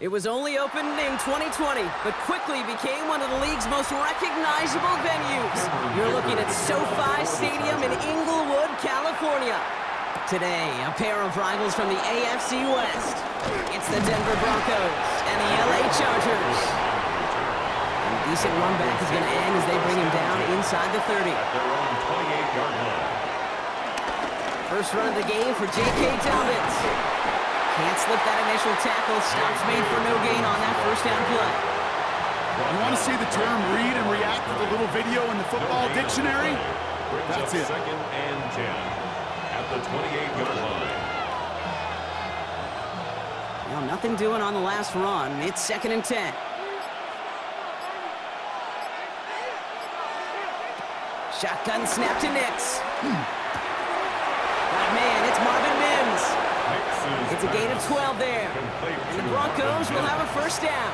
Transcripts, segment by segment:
It was only opened in 2020, but quickly became one of the league's most recognizable venues. You're looking at SoFi Stadium in Inglewood, California. Today, a pair of rivals from the AFC West. It's the Denver Broncos and the LA Chargers. And a decent run back is going to end as they bring him down inside the 30. First run of the game for J.K. Dobbins. Can't slip that initial tackle. Stops made for no gain on that first down play. You want to see the term read and react with a little video in the football dictionary? That's it. Second and 10 at the 28-yard line. Well, nothing doing on the last run. It's second and 10. Shotgun snap to Nix. Got a man, it's Marvin Mims. It's a gain of 12 there. And the Broncos will have a first down.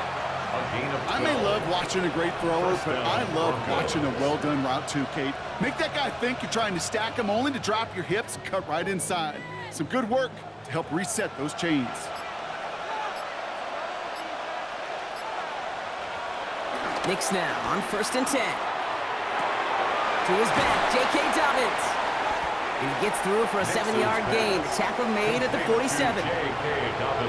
I may love watching a great thrower, but I love watching a well-done route too, Kate. Make that guy think you're trying to stack him only to drop your hips and cut right inside. Some good work to help reset those chains. Nix now on first and 10. To his back, J.K. Dobbins. And he gets through for a 7-yard gain. The tackle made at the 47.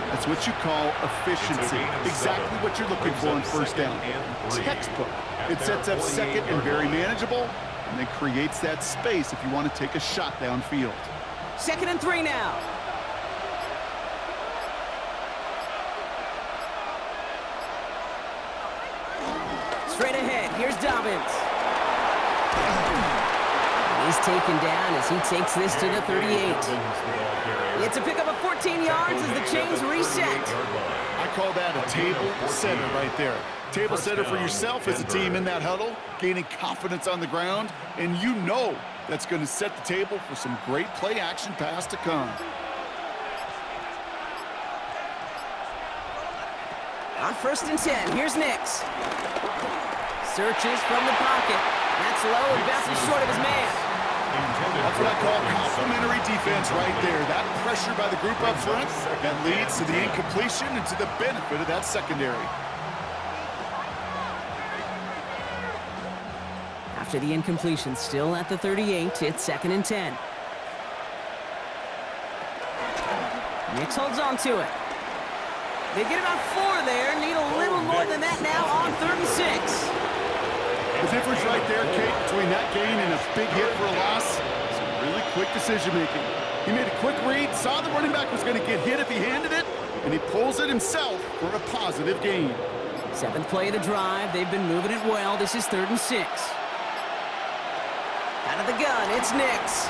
That's what you call efficiency. Exactly what you're looking for on first down. Textbook. It sets up second and very manageable, and then creates that space if you want to take a shot downfield. Second and 3 now. Straight ahead, here's Dobbins. He's taken down as he takes this to the 38. It's a pickup of 14 yards as the chains reset. I call that a table setter right there. Table setter for yourself as a team in that huddle, gaining confidence on the ground, and you know that's going to set the table for some great play action pass to come. On first and 10, here's Nix. Searches from the pocket. That's low and bounces short of his man. That's what I call complimentary defense right there. That pressure by the group up front, that leads to the incompletion and to the benefit of that secondary. After the incompletion, still at the 38, it's second and 10. Nix holds on to it. They get about 4 there, need a little more than that now on third and 6. The difference right there, Kate, between that gain and a big hit for a loss, some really quick decision-making. He made a quick read, saw the running back was going to get hit if he handed it, and he pulls it himself for a positive gain. 7th play of the drive. They've been moving it well. This is third and 6. Out of the gun, it's Nix.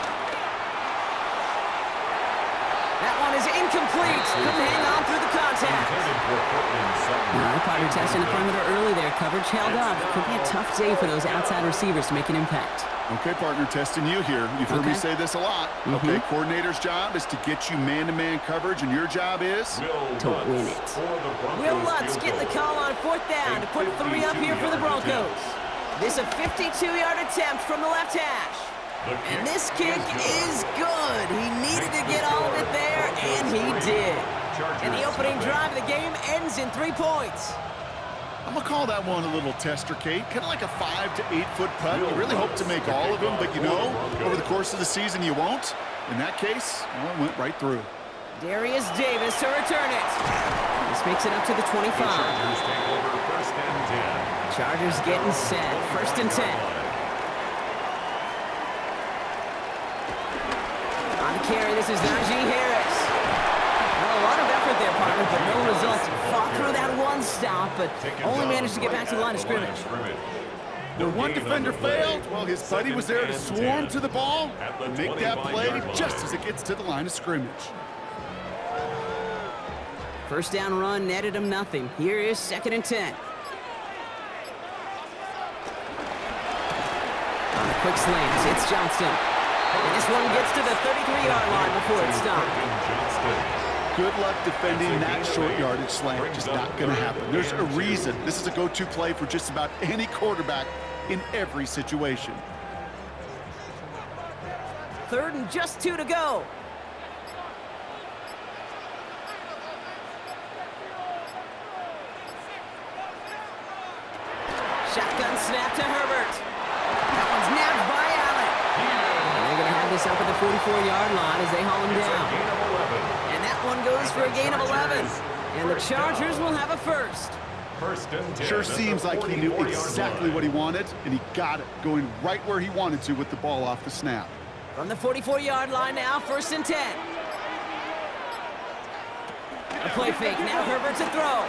That one is incomplete. Couldn't hang on through the contact. All right, partner testing the perimeter early there. Coverage held up. Could be a tough day for those outside receivers to make an impact. Okay, partner, testing you here. You've heard me say this a lot. Okay, coordinator's job is to get you man-to-man coverage, and your job is? To win it. Will Lutz getting the call on 4th down to put 3 up here for the Broncos. This a 52-yard attempt from the left hash. And this kick is good. He needed to get all of it there, and he did. And the opening drive of the game ends in 3 points. I'm going to call that one a little tester, Kate. Kind of like a 5 to 8 foot putt. You really hope to make all of them, but you know, over the course of the season, you won't. In that case, well, it went right through. Darius Davis to return it. This makes it up to the 25. Chargers take over first and 10. Chargers getting set. First and 10. On the carry, this is Najee Harris. Well, a lot of effort there, partner, but no results. Fought through that one stop, but only managed to get back to the line of scrimmage. Where one defender failed, well, his buddy was there to swarm to the ball and make that play just as it gets to the line of scrimmage. First down run netted him nothing. Here is second and 10. On a quick slant, it's Johnston. And this one gets to the 33-yard line before it's stopped. Good luck defending that short yardage slant. Just not going to happen. There's a reason. This is a go-to play for just about any quarterback in every situation. Third and just 2 to go. Shotgun snap to Herbert. That one's nabbed by Allen. And they're going to have this up at the 44-yard line as they haul him down. And that one goes for a gain of 11. And the Chargers will have a first. First and 10. Sure seems like he knew exactly what he wanted, and he got it, going right where he wanted to with the ball off the snap. From the 44-yard line now, first and 10. A play fake, now Herbert to throw.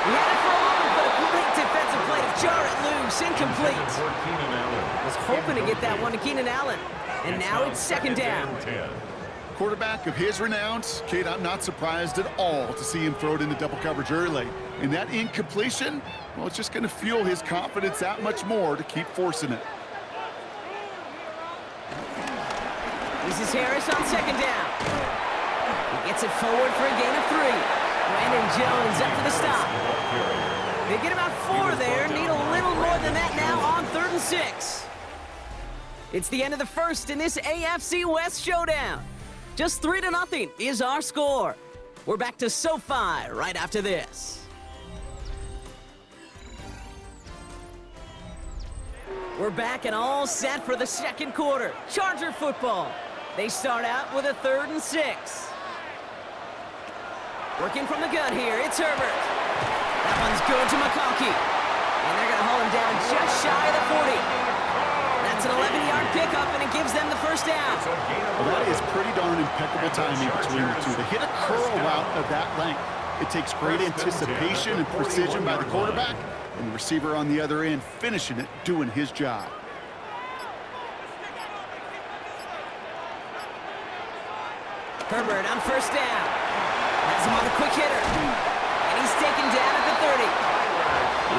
He had it for a moment, but a great defensive play to jar it loose, incomplete. Was hoping to get that one to Keenan Allen. And now it's second down. Quarterback of his renowns, Kate, I'm not surprised at all to see him throw it into double coverage early. And that incompletion, well, it's just going to fuel his confidence that much more to keep forcing it. This is Harris on second down. He gets it forward for a gain of 3. Brandon Jones up for the stop. They get about 4 there, need a little more than that now on 3rd and 6. It's the end of the first in this AFC West showdown. Just 3-0 is our score. We're back to SoFi right after this. We're back and all set for the second quarter. Charger football. They start out with a 3rd and 6. Working from the gun here, it's Herbert. That one's good to McConkey. And they're going to haul him down just shy of the 40. That's an 11-yard pickup, and it gives them the first down. Well, that is pretty darn impeccable timing between the two. They hit a curl route of that length. It takes great anticipation and precision by the quarterback, and the receiver on the other end finishing it, doing his job. Herbert on first down. Has him on a quick hitter. And he's taken down at the 30.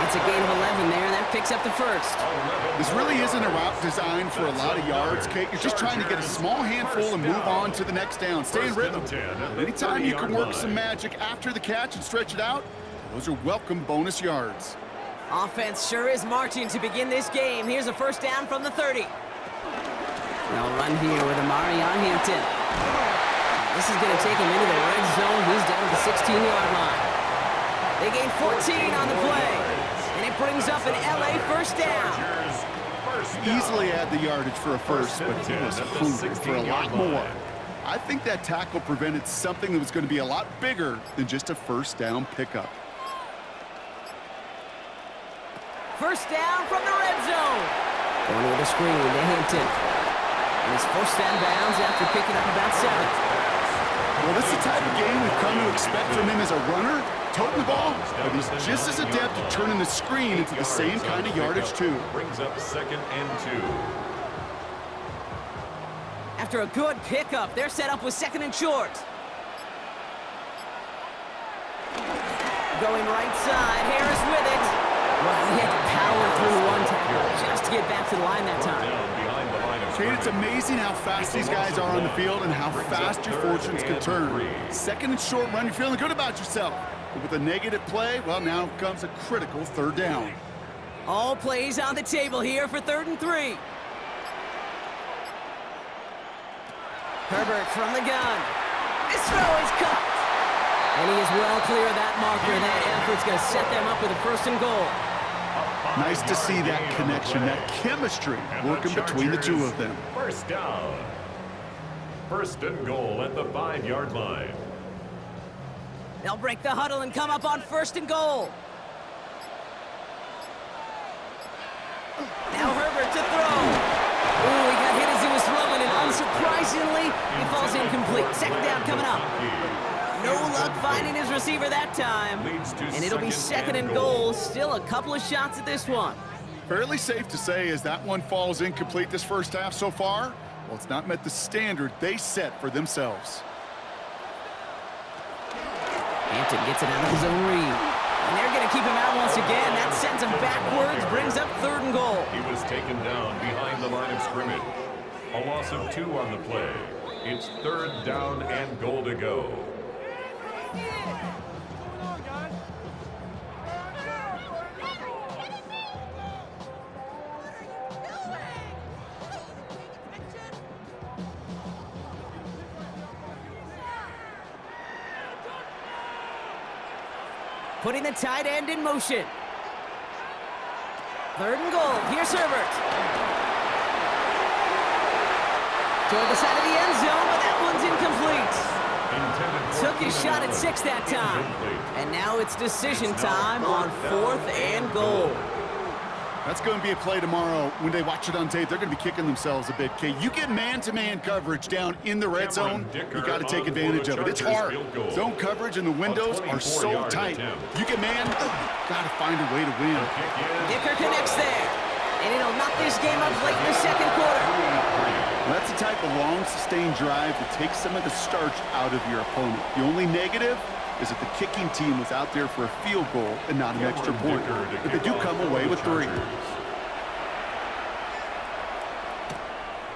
It's a gain of 11 there, and that picks up the first. This really isn't a route designed for a lot of yards, Kate. You're just trying to get a small handful and move on to the next down. Stay in rhythm. Anytime you can work some magic after the catch and stretch it out, those are welcome bonus yards. Offense sure is marching to begin this game. Here's a first down from the 30. They'll run here with Amari on Hampton. This is going to take him into the red zone. He's down at the 16-yard line. They gain 14 on the play. And it brings up an LA first down. Easily add the yardage for a first, but he was hungry for a lot more. I think that tackle prevented something that was going to be a lot bigger than just a first down pickup. First down from the red zone. Going over the screen to Hampton. And he's forced down bounds after picking up about 7. Well, this is the type of game we've come to expect from him as a runner, toting the ball, but he's just as adept at turning the screen into the same kind of yardage, too. Brings up 2nd and 2. After a good pickup, they're set up with 2nd and short. Going right side, Harris with it. Well, he had to power through one tackle just to get back to the line that time. Kate, it's amazing how fast these guys are on the field and how fast your fortunes can turn. 2nd and short run, you're feeling good about yourself. But with a negative play, well, now comes a critical 3rd down. All plays on the table here for 3rd and 3. Herbert from the gun. This throw is caught. And he is well clear of that marker. That effort's going to set them up with a 1st and goal. Nice to see that connection, that chemistry working between the two of them. First down. 1st and goal at the 5-yard line. They'll break the huddle and come up on 1st and goal. Now Herbert to throw. Ooh, he got hit as he was throwing, and unsurprisingly, he falls incomplete. 2nd down coming up. No luck finding his receiver that time. And it'll be 2nd and goal. Still a couple of shots at this one. Fairly safe to say as that one falls incomplete this first half so far, well, it's not met the standard they set for themselves. Hampton gets it out of his own read. And they're going to keep him out once again. That sends him backwards, brings up 3rd and goal. He was taken down behind the line of scrimmage. A loss of 2 on the play. It's 3rd down and goal to go. Putting the tight end in motion. 3rd and goal. Here's Herbert. Toward the side of the end zone, but that one's incomplete. Took his shot at 6 that time. And now it's decision time on 4th and goal. That's going to be a play tomorrow. When they watch it on tape, they're going to be kicking themselves a bit. Okay, you get man-to-man coverage down in the red zone, you got to take advantage of it. It's hard. Zone coverage and the windows are so tight. You get man, got to find a way to win. Dicker connects there. And it'll knock this game up late in the 2nd quarter. That's the type of long, sustained drive that takes some of the starch out of your opponent. The only negative is that the kicking team was out there for a field goal and not an extra point. But they do come away with 3.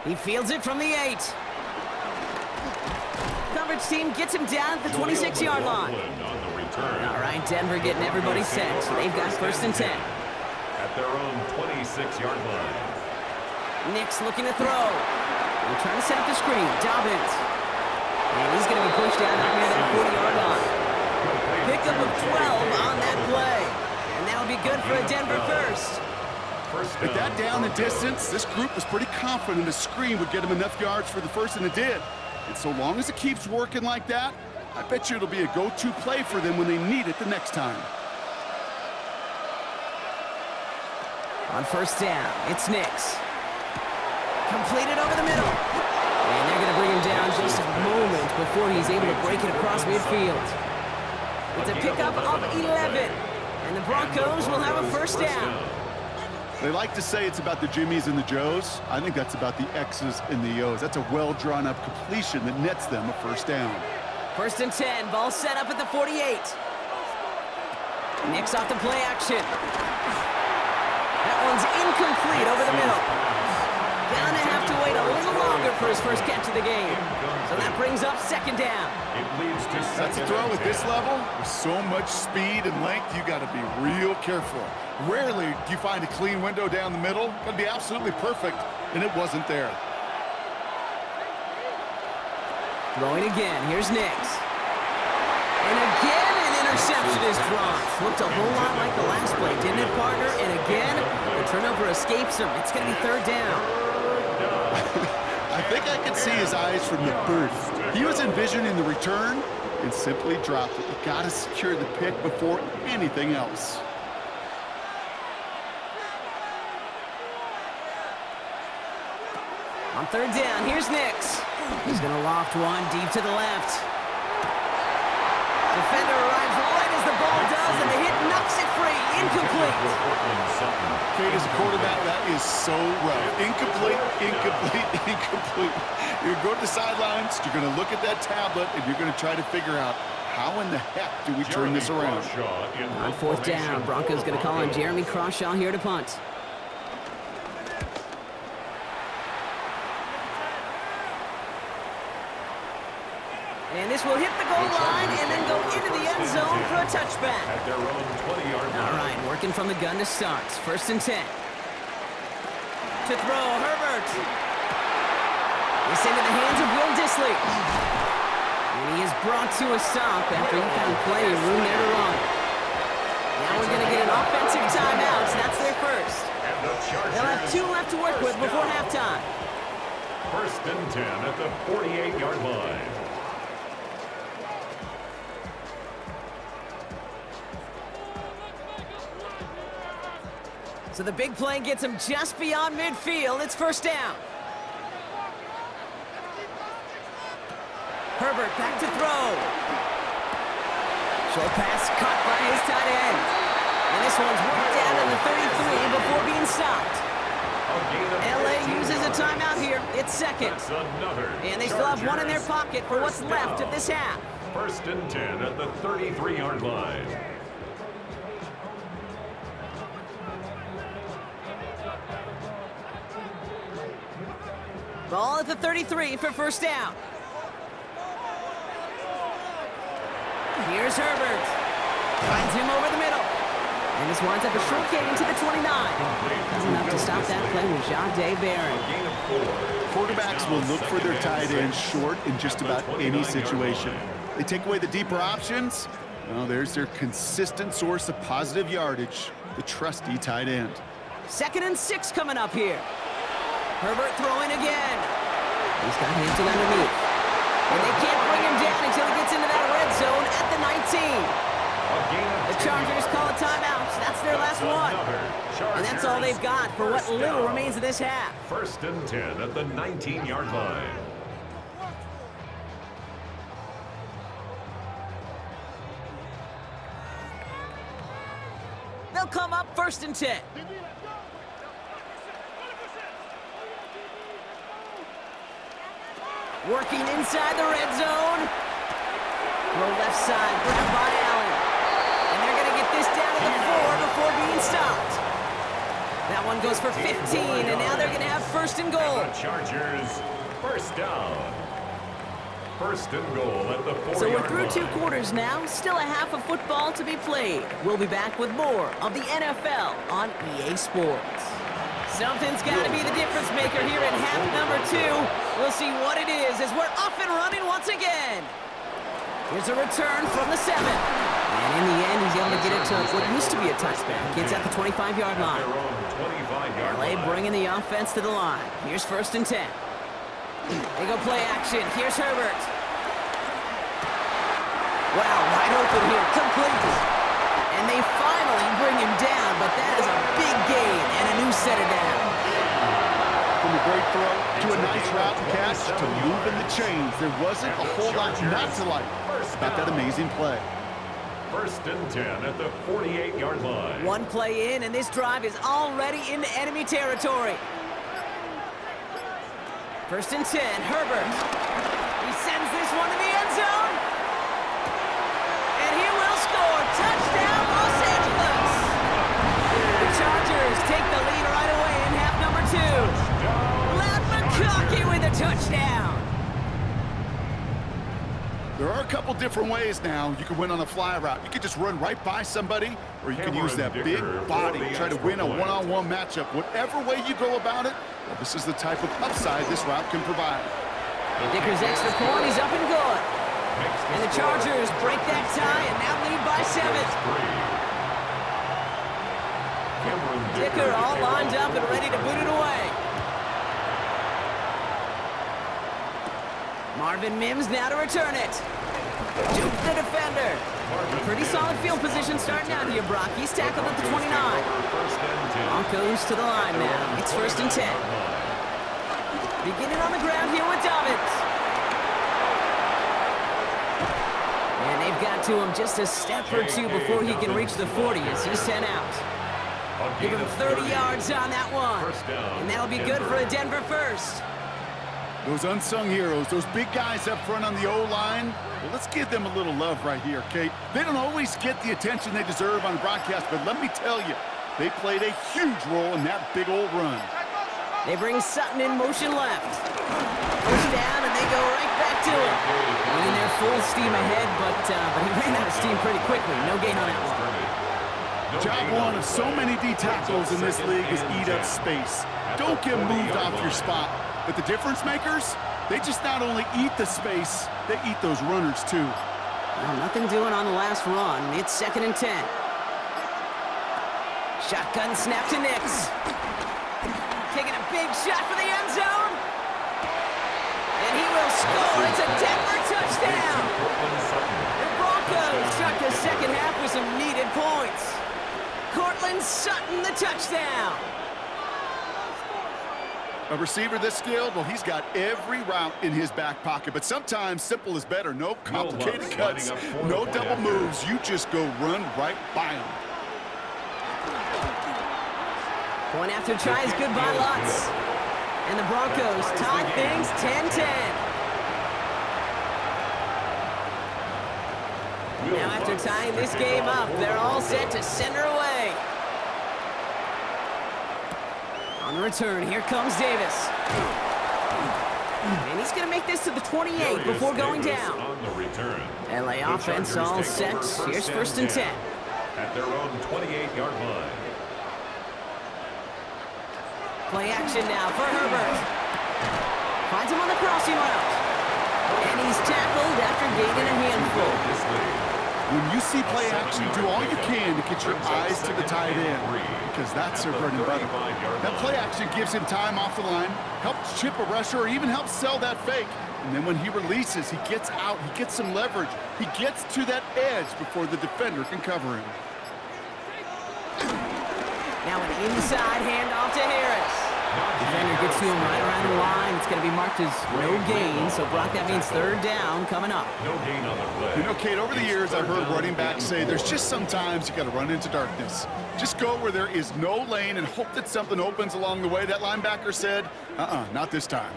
He fields it from the 8. Coverage team gets him down at the 26-yard line. All right, Denver getting everybody set. They've got 1st and 10. At their own 26-yard line. Nick's looking to throw. They're trying to set up the screen. Dobbins. And he's going to be pushed down out near that 40-yard line. Pickup of 12 on that play. And that'll be good for a Denver first. With that down the distance, this group was pretty confident a screen would get them enough yards for the first, and it did. And so long as it keeps working like that, I bet you it'll be a go-to play for them when they need it the next time. On 1st down, it's Nix. Completed over the middle. And they're going to bring him down just a moment before he's able to break it across midfield. It's a pickup of 11. And the Broncos will have a 1st down. They like to say it's about the Jimmies and the Joes. I think that's about the X's and the O's. That's a well-drawn-up completion that nets them a 1st down. 1st and 10. Ball set up at the 48. Nix off the play action. That one's incomplete over the middle. Gonna have to wait a little longer for his first catch of the game. So that brings up 2nd down. That's a throw at this level. With so much speed and length, you got to be real careful. Rarely do you find a clean window down the middle. Got to be absolutely perfect, and it wasn't there. Throwing again. Here's Nix. And again, an interception is dropped. Looked a whole lot like the last play, didn't it, partner? And again, the turnover escapes him. It's going to be 3rd down. I think I could see his eyes from the birth. He was envisioning the return and simply dropped it. You got to secure the pick before anything else. On 3rd down, here's Nix. He's going to loft one deep to the left. Defender arrives right as the ball does, and the hit knocks it free. Incomplete. Kate, as a quarterback, that is so rough. Incomplete, incomplete, incomplete. You're going to go to the sidelines, you're going to look at that tablet, and you're going to try to figure out how in the heck do we turn this around. On 4th down, Broncos going to call on Jeremy Crawshaw here to punt. And this will hit the goal line and then go into the end zone for a touchback. At their own 20-yard line. All right, working from the gun to start. 1st and 10. To throw, Herbert. It's into the hands of Will Dissly. And he is brought to a stop after he found plenty of room there to run. Now we're going to get an offensive timeout, so that's their first. They'll have 2 left to work with before halftime. 1st and 10 at the 48-yard line. So the big play gets him just beyond midfield. It's 1st down. Herbert back to throw. Short pass caught by his tight end. And this one's worked down in the 33 before being stopped. LA uses a timeout here. It's 2nd. And they still have 1 in their pocket for what's left of this half. 1st and 10 at the 33-yard line. Ball at the 33 for 1st down. Here's Herbert. Finds him over the middle. And this winds up a short gain to the 29. That's enough to stop that play with Jahdae Barron. Quarterbacks will look for their tight end short in just about any situation. They take away the deeper options. Well, there's their consistent source of positive yardage, the trusty tight end. 2nd and 6 coming up here. Herbert throwing again. He's got Hampton underneath. And they can't bring him down until he gets into that red zone at the 19. The Chargers call a timeout. That's their last one. And that's all they've got for what little remains of this half. 1st and 10 at the 19-yard line. They'll come up 1st and 10. Working inside the red zone. Throw left side, grabbed by Allen. And they're going to get this down to the 4 before being stopped. That one goes for 15, and now they're going to have 1st and goal. The Chargers, 1st down. 1st and goal at the 4-yard line. So we're through 2 quarters now. Still a half of football to be played. We'll be back with more of the NFL on EA Sports. Something's got to be the difference maker here in half number 2. We'll see what it is as we're off and running once again. Here's a return from the 7. And in the end, he's able to get it to what used to be a touchback. It's at the 25-yard line. LA bringing the offense to the line. Here's 1st and 10. They go play action. Here's Herbert. Wow, wide open here. Complete. And they finally bring him down, but that is a big gain and a new set of down. From a great throw to a nice route and catch to moving the chains. There wasn't a whole lot not to like about that amazing play. 1st and 10 at the 48-yard line. One play in, and this drive is already into enemy territory. 1st and 10, Herbert. He sends this one to the end zone. And he will score. Touchdown, Los Angeles. The Chargers take the lead right away in half number 2. Lad McConkey with a touchdown. There are a couple different ways now. You can win on a fly route. You can just run right by somebody, or you can use that big body to try to win a one-on-one matchup. Whatever way you go about it, well, this is the type of upside this route can provide. Dicker's extra point, he's up and good. And the Chargers break that tie and now lead by 7. Dicker all lined up and ready to boot it away. Marvin Mims now to return it. Juke the defender. Pretty solid field position starting out here, Brock. He's tackled at the 29. Broncos to the line now. It's 1st and 10. Beginning on the ground here with Dobbins. And they've got to him just a step or 2 before he can reach the 40 as he's sent out. Give him 30 yards on that one. And that'll be good for a Denver first. Those unsung heroes, those big guys up front on the O-line, well, let's give them a little love right here, Kate. They don't always get the attention they deserve on broadcast, but let me tell you, they played a huge role in that big old run. They bring Sutton in motion left. 1st down, and they go right back to it. And they're full steam ahead, but he ran out of steam pretty quickly. No gain on that one. Job one of so many D tackles in this league is eat up space. Don't get moved off your spot. But the difference makers, they just not only eat the space, they eat those runners too. Well, nothing doing on the last run. It's 2nd and 10. Shotgun snap to Nix. Taking a big shot for the end zone. And he will score. It's a Denver touchdown. The Broncos struck the second half with some needed points. Cortland Sutton, the touchdown. A receiver this skilled, well, he's got every route in his back pocket. But sometimes simple is better. No complicated cuts, no double moves. You just go run right by him. Point after try is good by Lutz. And the Broncos tie things 10-10. Now after tying this game up, they're all set to send her away. On the return, here comes Davis. And he's going to make this to the 28 before going down. LA offense all set. Here's 1st and 10. At their own 28-yard line. Play action now for Herbert. Finds him on the crossing route. And he's tackled after gaining a handful. When you see play action, do all you can to get your eyes to the tight end, because that's their bread and butter. That play action gives him time off the line, helps chip a rusher, or even helps sell that fake. And then when he releases, he gets out, he gets some leverage. He gets to that edge before the defender can cover him. Now an inside handoff to Harris. Defender gets to him right around the line. It's going to be marked as no gain. So, Brock, that means third down coming up. No gain on the play. You know, Kate, over the years, I've heard running backs say there's just sometimes you got to run into darkness. Just go where there is no lane and hope that something opens along the way. That linebacker said, not this time.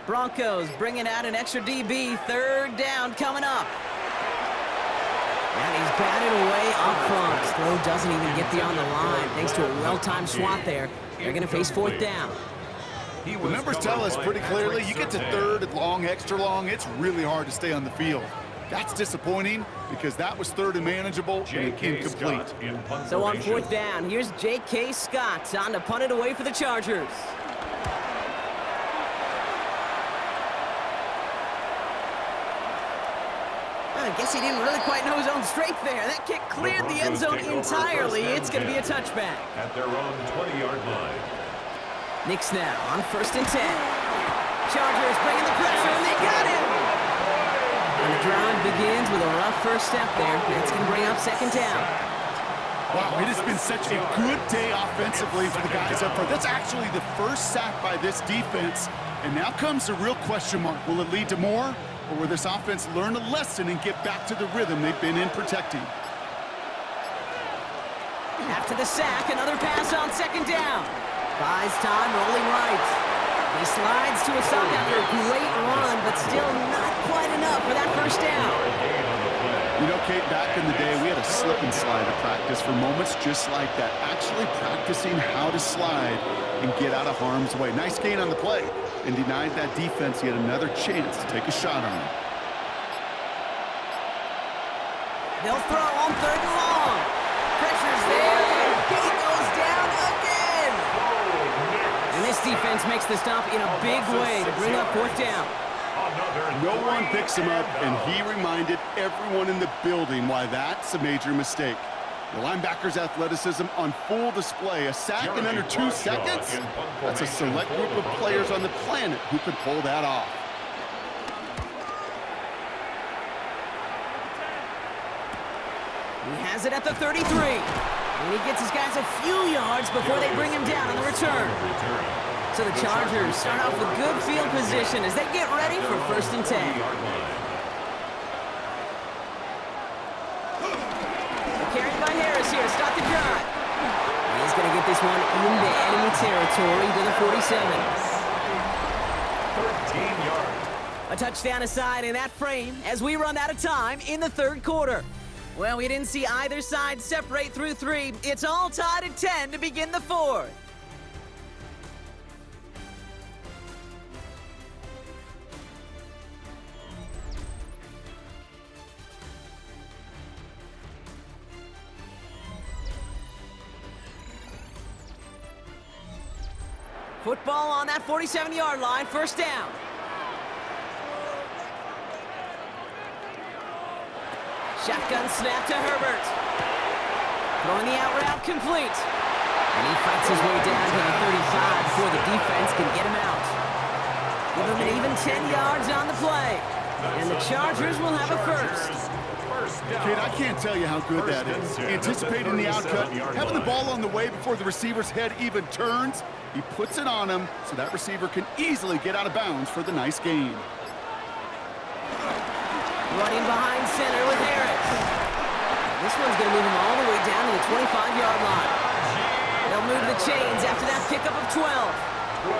Broncos bringing out an extra DB. Third down coming up. And he's batted away up front. Throw doesn't even get beyond the line. Thanks to a well-timed swat there. They're going to face fourth down. The numbers tell us pretty clearly, you get to third and long, extra long, it's really hard to stay on the field. That's disappointing because that was third and manageable and incomplete. So on fourth down, here's J.K. Scott on to punt it away for the Chargers. I guess he didn't really quite know his own strength there. That kick cleared the end zone entirely. It's going to be a touchback. At their own 20-yard line. Knicks now on 1st and 10. Chargers bringing the pressure, and they got him. And the drive begins with a rough first step there. That's going to bring up second down. Wow, it has been such a good day offensively for the guys up front. That's actually the first sack by this defense. And now comes the real question mark. Will it lead to more? Or will this offense learn a lesson and get back to the rhythm they've been in protecting? After the sack, another pass on second down. Buys time, rolling right. He slides to a stop after a great run, but still not quite enough for that first down. You know, Kate, back in the day, we had a slip and slide at practice for moments just like that. Actually practicing how to slide and get out of harm's way. Nice gain on the play, and denied that defense yet another chance to take a shot on him. They'll throw on third and long. Pressure's there, and he goes down again. And this defense makes the stop in a big way to bring up fourth down. No one picks him up, and he reminded everyone in the building why that's a major mistake. The linebacker's athleticism on full display. A sack in under 2 seconds? That's a select group of players on the planet who could pull that off. He has it at the 33. And he gets his guys a few yards before they bring him down on the return. So the Chargers start off with good field position as they get ready for 1st and 10. Carried by Harris here to start the drive. He's going to get this one into enemy territory to the 47. 13 yards. A touchdown aside in that frame as we run out of time in the third quarter. Well, we didn't see either side separate through 3. It's all tied at 10 to begin the 4th. Football on that 47-yard line, first down. Shotgun snap to Herbert. Throwing the out route complete. And he fights his way down to the 35 before the defense can get him out. Give him an even 10 yards on the play. And the Chargers will have a first. Kate, I can't tell you how good that is. Anticipating the outcut, having the ball on the way before the receiver's head even turns. He puts it on him so that receiver can easily get out of bounds for the nice gain. Running behind center with Harris. This one's going to move him all the way down to the 25-yard line. They'll move the chains after that pickup of 12.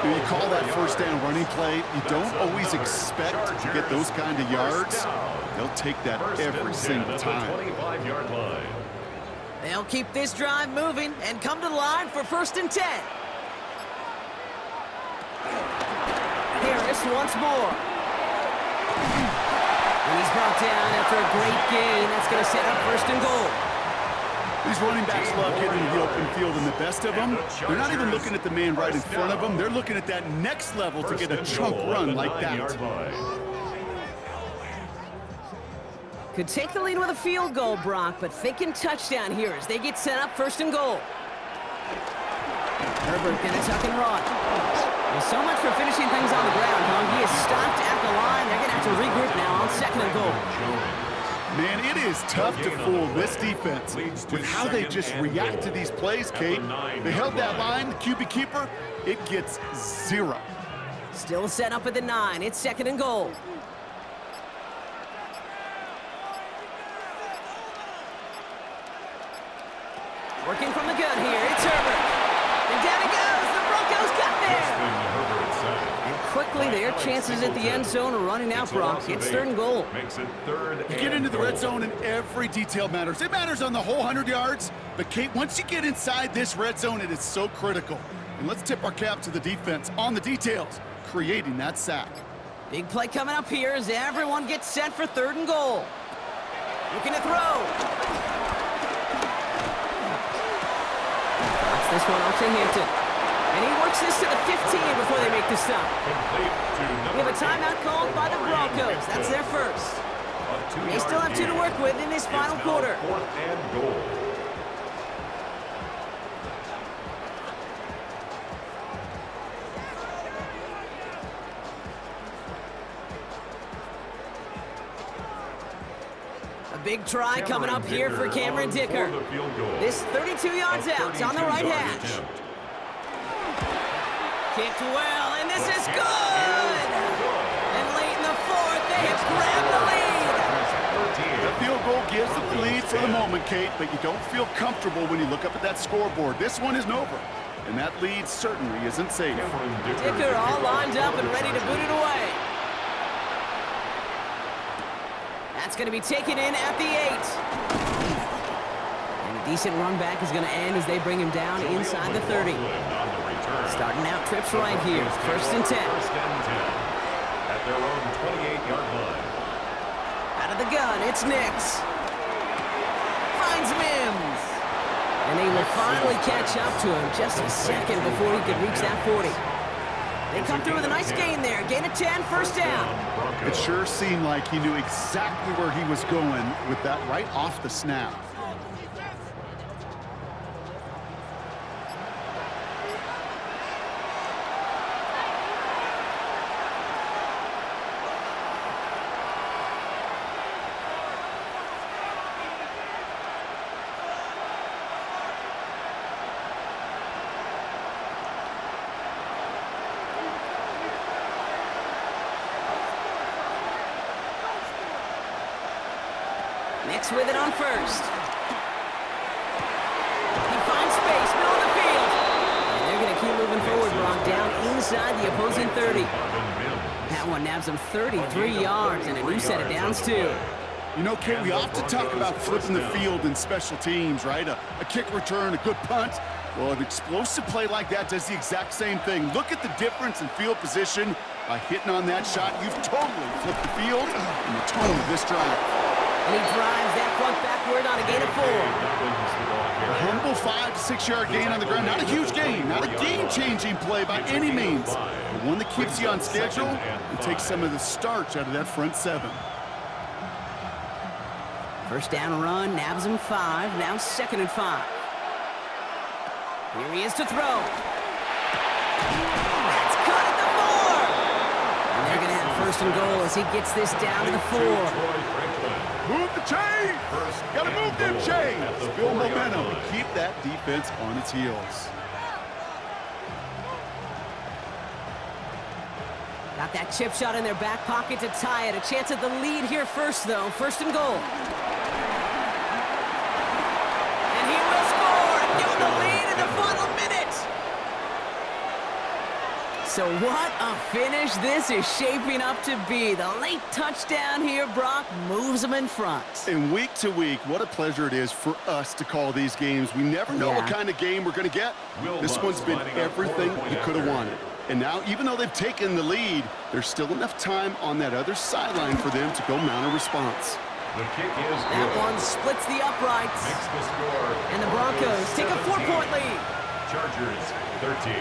You call that first down running play, you don't always expect to get those kind of yards. They'll take that every single time. They'll keep this drive moving and come to the line for 1st and 10. Harris once more. And he's brought down after a great gain. That's going to set up 1st and goal. These running backs love getting the open field, and the best of them, they're not even looking at the man right in front of them. They're looking at that next level to get a chunk run like that. Could take the lead with a field goal, Brock, but thinking touchdown here as they get set up 1st and goal. Herbert gonna tuck and run. Well, so much for finishing things on the ground, huh? He is stopped at the line. They're gonna have to regroup now on 2nd and goal. Man, it is tough to fool this defense with how they just react to these plays, Kate. They held that line, the QB keeper, it gets 0. Still set up at the 9. It's 2nd and goal. Working from the gun here, it's Herbert. And down he goes, the Broncos got there. And quickly, their chances at the end zone are running out, Brock. It's 3rd and goal. You get into the red zone and every detail matters. It matters on the whole 100 yards. But, Kate, once you get inside this red zone, it is so critical. And let's tip our cap to the defense on the details, creating that sack. Big play coming up here as everyone gets set for 3rd and goal. Looking to throw. This one off to Hampton. And he works this to the 15 before they make the stop. We have a timeout called by the Broncos. That's their first. They still have 2 to work with in this final quarter. 4th and goal. Big try coming up here for Cameron Dicker. This 32 yards out on the right hash. Kicked well, and this is good! And late in the 4th, they have grabbed the lead. The field goal gives them the lead for the moment, Kate, but you don't feel comfortable when you look up at that scoreboard. This one isn't over, and that lead certainly isn't safe. Dicker all lined up and ready to boot it away. That's going to be taken in at the 8. And a decent run back is going to end as they bring him down inside the 30. Starting out trips right here. 1st and 10. At their own 28-yard line. Out of the gun, it's Nix. Finds Mims. And they will finally catch up to him just a second before he could reach that 40. They come through with a nice gain there. Gain of 10, 1st down. It sure seemed like he knew exactly where he was going with that right off the snap. Nix with it on 1st. He finds space, middle of the field. And they're going to keep moving forward, Brock, down inside the opposing 30. That one nabs him 33 yards and a new set of downs, too. You know, Kate, we often talk about flipping the field in special teams, right? A kick return, a good punt. Well, an explosive play like that does the exact same thing. Look at the difference in field position. By hitting on that shot, you've totally flipped the field and the tone of this drive. And he drives that front backward on a gain of 4. A humble 5 to 6 yard gain on the ground. Not a huge gain, not a game-changing play by any means, but one that keeps you on schedule and takes some of the starch out of that front 7. 1st down run, nabs him 5, now 2nd and 5. Here he is to throw. That's caught at the 4. And they're going to have 1st and goal as he gets this down to the 4. Move the chains! Gotta move them chains! Build momentum and keep that defense on its heels. Got that chip shot in their back pocket to tie it. A chance at the lead here first, though. 1st and goal. And he will score and give them the lead in the final minute. So what a finish this is shaping up to be. The late touchdown here, Brock, moves them in front. And week to week, what a pleasure it is for us to call these games. We never know what kind of game we're going to get. This one's been everything you could have wanted. And now, even though they've taken the lead, there's still enough time on that other sideline for them to go mount a response. The kick is good. That one splits the uprights. Makes the score. And the Broncos take a 4-point lead. Chargers 13.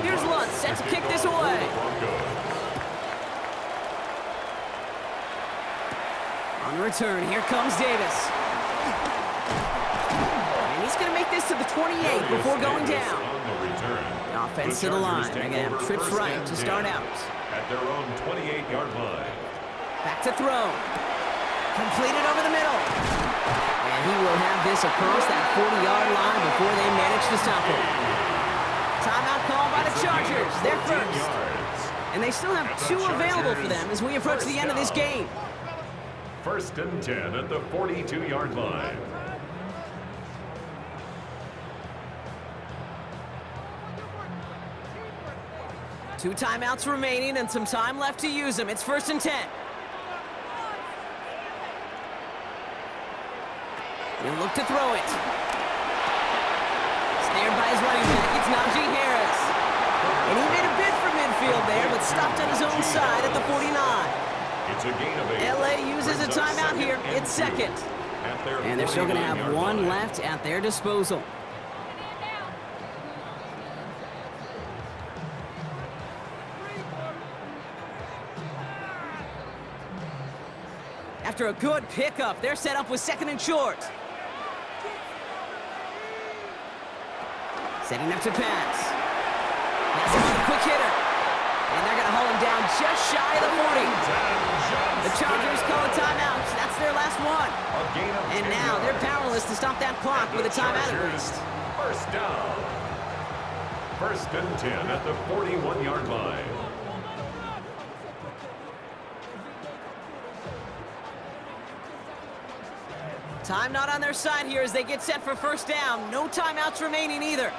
Here's Lutz set to kick this away. On the return, here comes Davis. And he's going to make this to the 28 before going down. On the return. Offense to the line. They're going to have trips right to start out. At their own 28-yard line. Back to throw. Completed over the middle. And he will have this across that 40-yard line before they manage to stop him. Timeout called by the Chargers. They're first. And they still have 2 available for them as we approach the end of this game. 1st and 10 at the 42-yard line. Two timeouts remaining and some time left to use them. It's 1st and 10. He'll look to throw it. Snared by his running back. It's Najee Harris. And he made a bid for midfield there, but stopped on his own side at the 49. It's a gain of 8. LA uses a timeout here. It's 2nd. And they're still going to have 1 left at their disposal. After a good pickup, they're set up with 2nd and short. Setting up to pass. Pass him on a quick hitter. And they're going to haul him down just shy of the 40. The Chargers call a timeout. That's their last one. And now they're powerless to stop that clock with a timeout at least. 1st down. 1st and 10 at the 41-yard line. Time not on their side here as they get set for 1st down. No timeouts remaining either.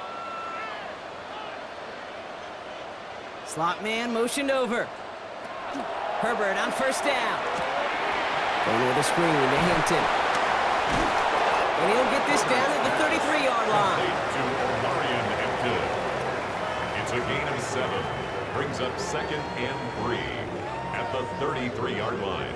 Slot man motioned over. Herbert on 1st down. Going with a screen to Hampton. And he'll get this down at the 33-yard line. To Omarion Hampton. It's a gain of 7. Brings up 2nd and 3 at the 33-yard line.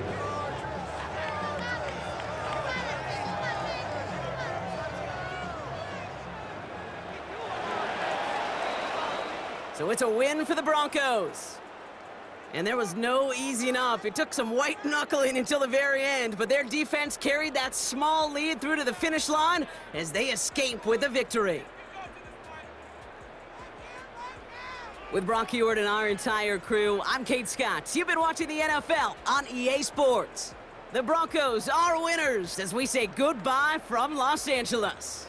So it's a win for the Broncos. And there was no easing up. It took some white knuckling until the very end, but their defense carried that small lead through to the finish line as they escape with the victory. With Brock Ewart and our entire crew, I'm Kate Scott. You've been watching the NFL on EA Sports. The Broncos are winners as we say goodbye from Los Angeles.